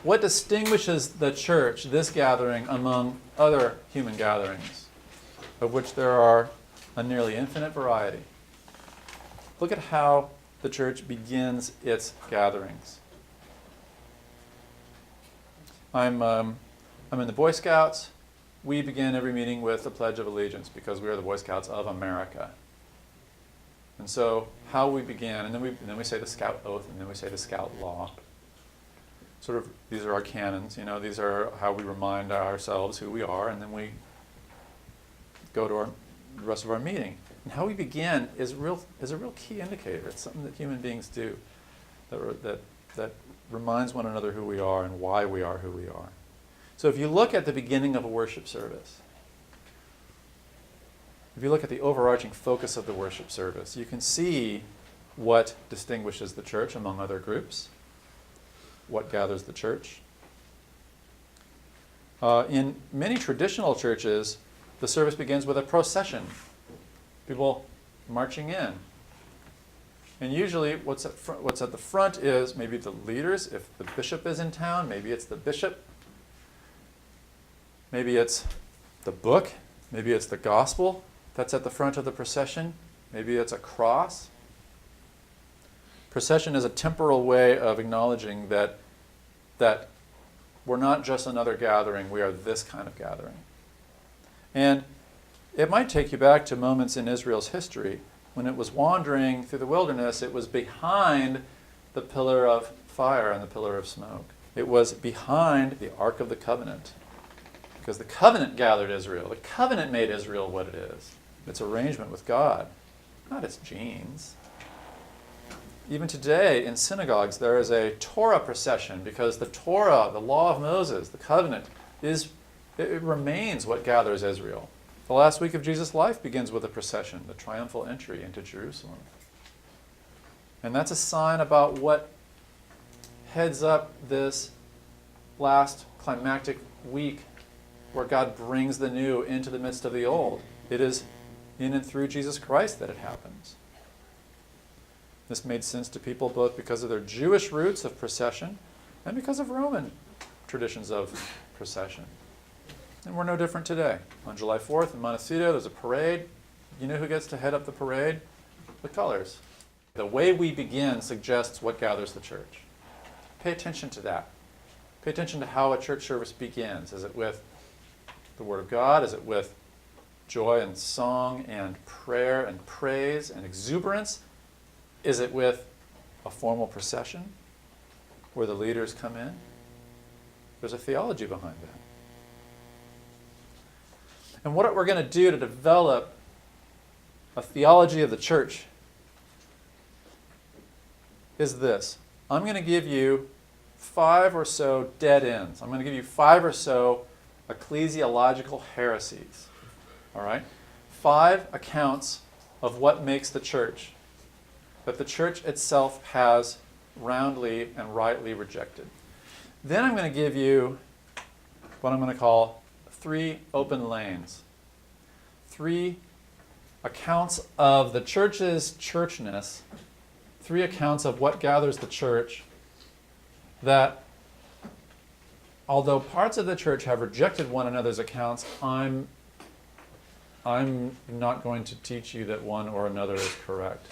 what distinguishes the church, this gathering, among other human gatherings, of which there are a nearly infinite variety? Look at how the church begins its gatherings. I'm in the Boy Scouts. We begin every meeting with the Pledge of Allegiance because we are the Boy Scouts of America. And so how we begin, and then we say the Scout Oath, and then we say the Scout Law. Sort of, these are our canons, these are how we remind ourselves who we are, and then we go to the rest of our meeting. And how we begin is a real key indicator. It's something that human beings do that reminds one another who we are and why we are who we are. So if you look at the beginning of a worship service, if you look at the overarching focus of the worship service, you can see what distinguishes the church among other groups, what gathers the church. In many traditional churches, the service begins with a procession, people marching in. And usually what's at the front is maybe the leaders. If the bishop is in town, maybe it's the bishop. Maybe it's the book. Maybe it's the gospel that's at the front of the procession. Maybe it's a cross. Procession is a temporal way of acknowledging that we're not just another gathering, we are this kind of gathering. And it might take you back to moments in Israel's history. When it was wandering through the wilderness, it was behind the pillar of fire and the pillar of smoke. It was behind the Ark of the Covenant. Because the covenant gathered Israel. The covenant made Israel what it is. Its arrangement with God, not its genes. Even today in synagogues there is a Torah procession because the Torah, the law of Moses, the covenant, it remains what gathers Israel. The last week of Jesus' life begins with a procession, the triumphal entry into Jerusalem. And that's a sign about what heads up this last climactic week where God brings the new into the midst of the old. It is in and through Jesus Christ that it happens. This made sense to people both because of their Jewish roots of procession and because of Roman traditions of procession. And we're no different today. On July 4th in Montecito, there's a parade. You know who gets to head up the parade? The colors. The way we begin suggests what gathers the church. Pay attention to that. Pay attention to how a church service begins. Is it with the Word of God? Is it with joy and song and prayer and praise and exuberance? Is it with a formal procession where the leaders come in? There's a theology behind that. And what we're going to do to develop a theology of the church is this. I'm going to give you 5 or so dead ends. I'm going to give you 5 or so ecclesiological heresies. All right? 5 accounts of what makes the church, that the church itself has roundly and rightly rejected. Then I'm going to give you what I'm going to call 3 open lanes. 3 accounts of the church's churchness. 3 accounts of what gathers the church that, although parts of the church have rejected one another's accounts, I'm not going to teach you that one or another is correct.